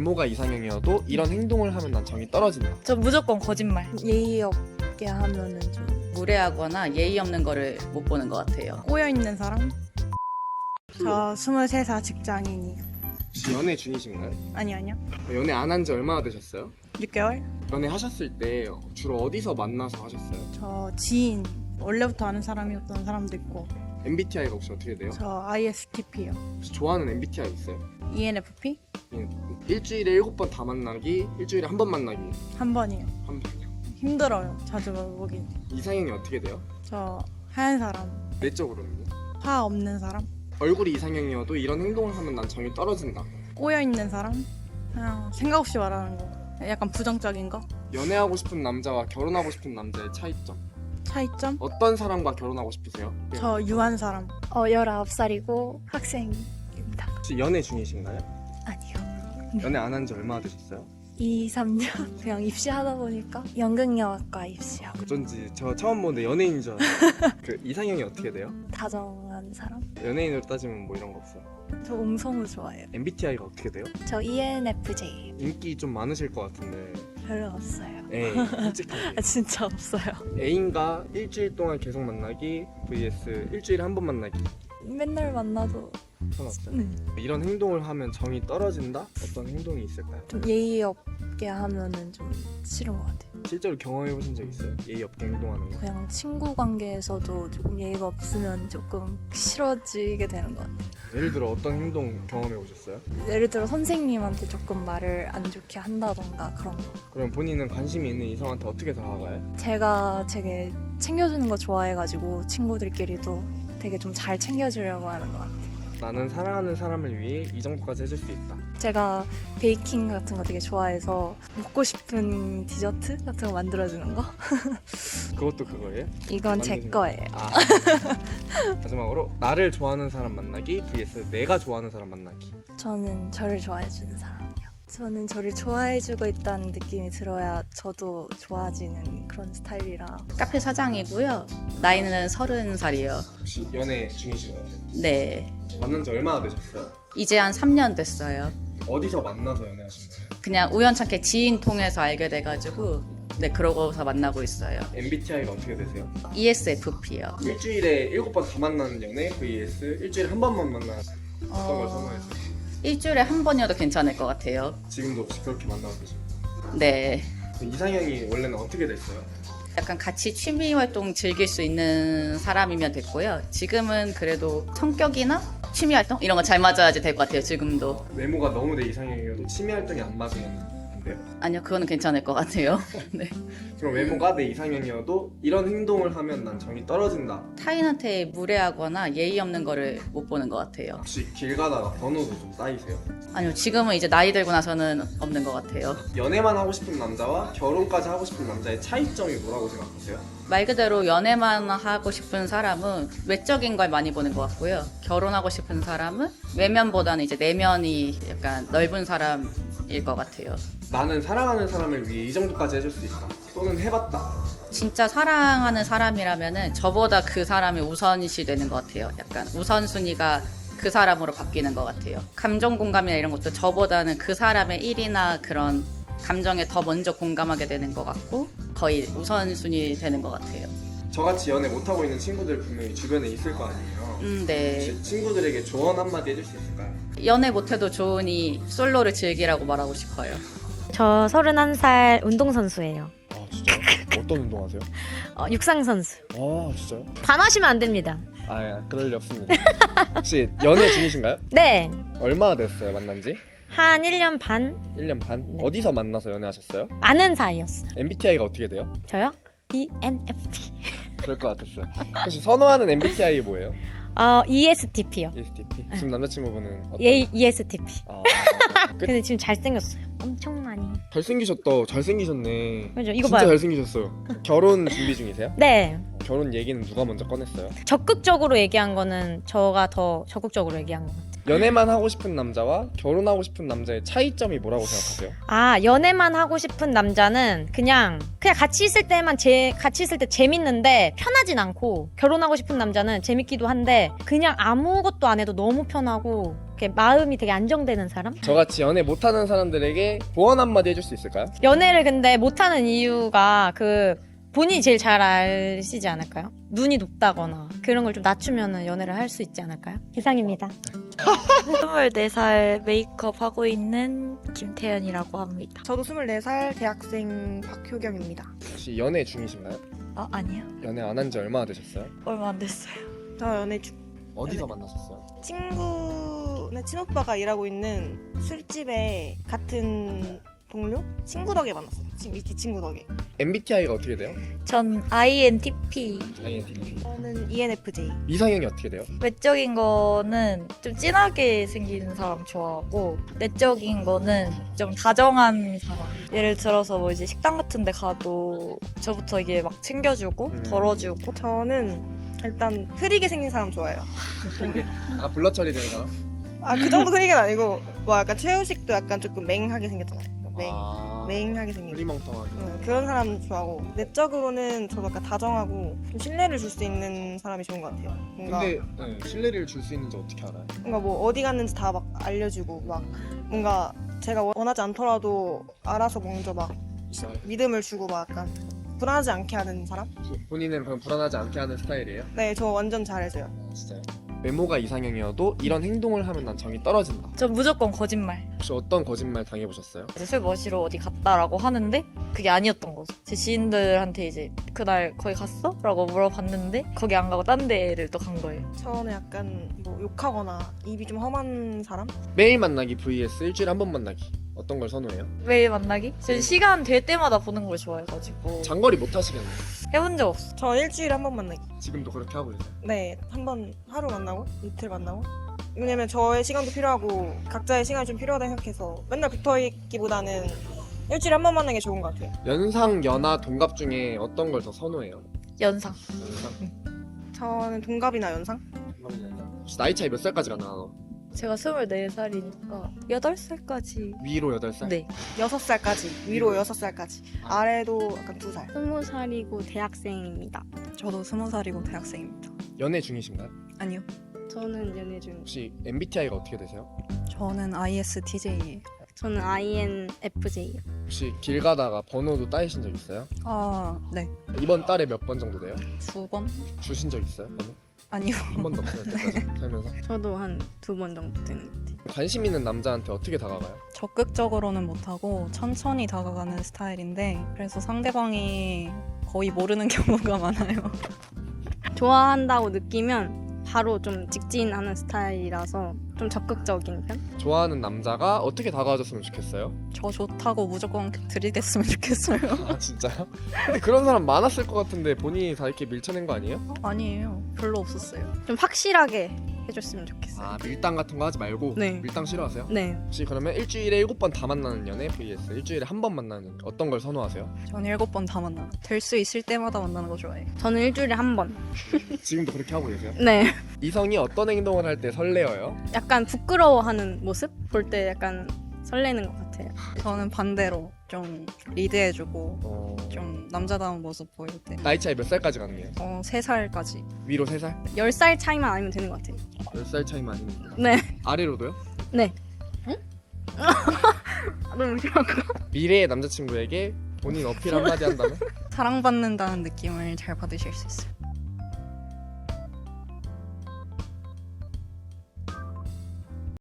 외모가 이상형이어도 이런 행동을 하면 난 정이 떨어진다. 저 무조건 거짓말. 예의 없게 하면은 좀 무례하거나 예의 없는 거를 못 보는 것 같아요. 꼬여있는 사람? 저 23살 직장인이요. 혹시 연애 중이신가요? 아니요. 연애 안 한 지 얼마나 되셨어요? 6개월? 연애 하셨을 때 주로 어디서 만나서 하셨어요? 저 지인. 원래부터 아는 사람이었던 사람도 있고. MBTI가 혹시 어떻게 돼요? 저 ISTP요. 혹시 좋아하는 MBTI 있어요? ENFP? 일주일에 7번 다 만나기, 일주일에 한 번 만나기. 한 번이요. 한 번이요. 힘들어요. 자주 보긴. 이상형이 어떻게 돼요? 저 하얀 사람. 내적으로는요? 화 없는 사람? 얼굴이 이상형이어도 이런 행동을 하면 난 정이 떨어진다. 꼬여있는 사람? 그냥 생각 없이 말하는 거. 약간 부정적인 거? 연애하고 싶은 남자와 결혼하고 싶은 남자의 차이점. 차이점? 어떤 사람과 결혼하고 싶으세요? 저 유한 사람. 19살이고 학생입니다. 혹시 연애 중이신가요? 아니요. 연애 안 한 지 얼마나 되셨어요? 2, 3년 그냥 입시하다 보니까 연극영화과 입시하고 어쩐지 저 처음 보는데 연예인인 줄 알았어요. 그 이상형이 어떻게 돼요? 다정한 사람? 연예인으로 따지면 뭐 이런 거 없어요. 저 옹성우 좋아해요. MBTI가 어떻게 돼요? 저 ENFJ 인기 좀 많으실 것 같은데. 별로 없어요. 에이, 솔직하게. 진짜 없어요. 애인과 일주일 동안 계속 만나기 vs 일주일에 한 번 만나기. 맨날 만나도 상관없어요? 네. 이런 행동을 하면 정이 떨어진다? 어떤 행동이 있을까요? 좀 예의 없게 하면은 좀 싫은 것 같아요. 실제로 경험해 보신 적 있어요? 예의 없게 행동하는 거? 그냥 친구 관계에서도 조금 예의가 없으면 조금 싫어지게 되는 것 같아요. 예를 들어 어떤 행동 경험해 보셨어요? 예를 들어 선생님한테 조금 말을 안 좋게 한다던가 그런 거. 그럼 본인은 관심이 있는 이성한테 어떻게 다가가요? 제가 되게 챙겨주는 거 좋아해가지고 친구들끼리도 되게 좀 잘 챙겨주려고 하는 것 같아요. 나는 사랑하는 사람을 위해 이 정도까지 해줄 수 있다. 제가 베이킹 같은 거 되게 좋아해서 먹고 싶은 디저트 같은 거 만들어주는 거? 그것도 그거예요? 이건 제 만드시는 거예요. 아. 마지막으로 나를 좋아하는 사람 만나기 vs 내가 좋아하는 사람 만나기. 저는 저를 좋아해주는 사람이요. 저는 저를 좋아해주고 있다는 느낌이 들어야 저도 좋아지는 그런 스타일이라. 카페 사장이고요. 나이는 30살이요. 혹시 연애 중이신가요? 네. 만난 지 얼마나 되셨어요? 이제 한 3년 됐어요. 어디서 만나서 연애하신 거예요? 그냥 우연찮게 지인 통해서 알게 돼가지고 네 그러고서 만나고 있어요. MBTI가 어떻게 되세요? ESFP요. 일주일에 7번 다 만나는 연애 vs 일주일에 한 번만 만나는 어떤 걸 선호해요? 일주일에 한 번이어도 괜찮을 것 같아요. 지금도 혹시 그렇게 만나고 계신가요? 네. 이상형이 원래는 어떻게 됐어요? 약간 같이 취미 활동 즐길 수 있는 사람이면 됐고요. 지금은 그래도 성격이나 취미 활동 이런 거 잘 맞아야지 될 것 같아요. 지금도. 외모가 너무 내 이상형이어도 취미 활동이 안 맞으면 안 돼요? 아니요, 그거는 괜찮을 것 같아요. 네. 그럼 외모가 내 이상형이어도 이런 행동을 하면 난 정이 떨어진다. 타인한테 무례하거나 예의 없는 거를 못 보는 것 같아요. 혹시 길 가다가 번호도 좀 따이세요? 아니요, 지금은 이제 나이 들고 나서는 없는 것 같아요. 연애만 하고 싶은 남자와 결혼까지 하고 싶은 남자의 차이점이 뭐라고 생각하세요? 말 그대로 연애만 하고 싶은 사람은 외적인 걸 많이 보는 것 같고요. 결혼하고 싶은 사람은 외면보다는 이제 내면이 약간 넓은 사람일 것 같아요. 나는 사랑하는 사람을 위해 이 정도까지 해줄 수 있다. 또는 해봤다. 진짜 사랑하는 사람이라면은 저보다 그 사람이 우선시 되는 것 같아요. 약간 우선순위가 그 사람으로 바뀌는 것 같아요. 감정 공감이나 이런 것도 저보다는 그 사람의 일이나 그런 감정에 더 먼저 공감하게 되는 것 같고 거의 우선순위 되는 것 같아요. 저같이 연애 못하고 있는 친구들 분명히 주변에 있을 거 아니에요? 네. 혹시 친구들에게 조언 한마디 해줄 수 있을까요? 연애 못해도 좋으니 솔로를 즐기라고 말하고 싶어요. 저 31살 운동선수예요. 아 진짜요? 어떤 운동하세요? 육상선수. 아 진짜요? 반하시면 안 됩니다. 아 그럴 리 없습니다. 혹시 연애 중이신가요? 네. 얼마나 됐어요 만난지? 한 1년 반? 1년 반? 네. 어디서 만나서 연애하셨어요? 아는 사이였어요. MBTI가 어떻게 돼요? 저요? ENFP. 그럴 것 같았어요. 혹시 선호하는 MBTI 뭐예요? ESTP요. ESTP? 지금 남자친구분은 어떤? ESTP. 아, 근데 지금 잘생겼어요. 엄청 많이. 잘생기셨다. 잘생기셨네. 그죠? 이거 진짜 봐요. 잘생기셨어요. 결혼 준비 중이세요? 네. 결혼 얘기는 누가 먼저 꺼냈어요? 적극적으로 얘기한 거는 저가 더 적극적으로 얘기한 것 같아요. 연애만 하고 싶은 남자와 결혼하고 싶은 남자의 차이점이 뭐라고 생각하세요? 연애만 하고 싶은 남자는 그냥 같이 있을 때만 같이 있을 때 재밌는데 편하진 않고, 결혼하고 싶은 남자는 재밌기도 한데 그냥 아무것도 안 해도 너무 편하고 이렇게 마음이 되게 안정되는 사람? 저같이 연애 못하는 사람들에게 조언 한마디 해줄 수 있을까요? 연애를 근데 못하는 이유가 그 본인이 제일 잘 아시지 않을까요? 눈이 높다거나 그런 걸 좀 낮추면 연애를 할 수 있지 않을까요? 이상입니다. 24살 메이크업 하고 있는 김태연이라고 합니다. 저도 24살 대학생 박효경입니다. 혹시 연애 중이신가요? 아니요. 연애 안 한 지 얼마나 되셨어요? 얼마 안 됐어요. 저 연애 중 어디서 만나셨어요? 친구네 친오빠가 일하고 있는 술집에 같은 동료? 친구 덕에 만났어요. 밑에 친구 덕에. MBTI가 어떻게 돼요? 전 INTP. INTP. 저는 ENFJ. 이상형이 어떻게 돼요? 외적인 거는 좀 진하게 생긴 사람 좋아하고 내적인 거는 좀 다정한 사람. 예를 들어서 뭐 이제 식당 같은 데 가도 저부터 이게 막 챙겨주고 덜어주고. 저는 일단 흐리게 생긴 사람 좋아해요. 아 블러 처리되는 사람? 아 그 정도 흐리게는 아니고 뭐 약간 최우식도 약간 조금 맹하게 생겼잖아요. 맹하게 생긴. 흐리멍텅하게. 그런 사람 좋아하고 내적으로는 저도 약간 다정하고 좀 신뢰를 줄 수 있는 사람이 좋은 것 같아요. 뭔가 근데 신뢰를 줄 수 있는지 어떻게 알아요? 뭔가 뭐 어디 갔는지 다 막 알려주고 막 뭔가 제가 원하지 않더라도 알아서 먼저 막 믿음을 주고 막 약간 불안하지 않게 하는 사람? 본인은 그럼 불안하지 않게 하는 스타일이에요? 네, 저 완전 잘해줘요. 진짜요? 외모가 이상형이어도 이런 행동을 하면 난 정이 떨어진다. 전 무조건 거짓말. 혹시 어떤 거짓말 당해보셨어요? 이제 술 마시러 어디 갔다라고 하는데 그게 아니었던 거죠. 제 지인들한테 이제 그날 거기 갔어? 라고 물어봤는데 거기 안 가고 딴 데를 또 간 거예요. 저는 약간 뭐 욕하거나 입이 좀 험한 사람? 매일 만나기 vs 일주일에 한 번 만나기. 어떤 걸 선호해요? 매일 만나기? 저 시간 될 때마다 보는 걸 좋아해가지고 장거리 못 하시겠네요. 해본 적 없어. 저 일주일에 한 번 만나기. 지금도 그렇게 하고 계세요? 네, 한 번 하루 만나고 이틀 만나고. 왜냐면 저의 시간도 필요하고 각자의 시간이 좀 필요하다 생각해서 맨날 붙어있기보다는 일주일에 한 번 만나는 게 좋은 것 같아요. 연상, 연하, 동갑 중에 어떤 걸 더 선호해요? 연상. 연상? 저는 동갑이나 연상? 혹시 나이 차이 몇 살까지 가나? 제가 24살이니까 8살까지. 위로 8살? 네. 6살까지 위로 6살까지 아래도 약간 2살. 20살이고 대학생입니다. 저도 20살이고 대학생입니다. 연애 중이신가요? 아니요. 저는 연애 중. 혹시 MBTI가 어떻게 되세요? 저는 ISTJ예요. 저는 INFJ요. 혹시 길 가다가 번호도 따이신 적 있어요? 네. 이번 달에 몇 번 정도 돼요? 2번? 주신 적 있어요? 번호? 아니요. 한 번도 없어요, 여태까지 살면서. 저도 한 2번 정도 되는 것 같아요. 관심 있는 남자한테 어떻게 다가가요? 적극적으로는 못하고 천천히 다가가는 스타일인데 그래서 상대방이 거의 모르는 경우가 많아요. 좋아한다고 느끼면 바로 좀 직진하는 스타일이라서 좀 적극적인 편? 좋아하는 남자가 어떻게 다가와줬으면 좋겠어요? 저 좋다고 무조건 드리겠으면 좋겠어요. 아 진짜요? 근데 그런 사람 많았을 것 같은데 본인이 다 이렇게 밀쳐낸 거 아니에요? 아니에요. 별로 없었어요. 좀 확실하게 해줬으면 좋겠어요. 아 밀당 같은 거 하지 말고 네. 밀당 싫어하세요? 네. 혹시 그러면 일주일에 7번 다 만나는 연애 vs 일주일에 한 번 만나는 어떤 걸 선호하세요? 저는 7번 다 만나요. 될 수 있을 때마다 만나는 거 좋아해요. 저는 일주일에 한 번. 지금도 그렇게 하고 계세요? 네. 이성이 어떤 행동을 할 때 설레어요? 약간 부끄러워하는 모습? 볼 때 약간 설레는 것 같아요. 저는 반대로 좀 리드해주고 어... 좀 남자다운 모습 보일 때 나이 차이 몇 살까지 가는 거예요? 3살까지. 위로 3살? 10살 차이만 아니면 되는 것 같아요. 10살 차이만 아니면 네. 아래로도요? 네. 너무 싫어. 미래의 남자친구에게 본인 어필 한마디 한다면? 사랑받는다는 느낌을 잘 받으실 수 있어요.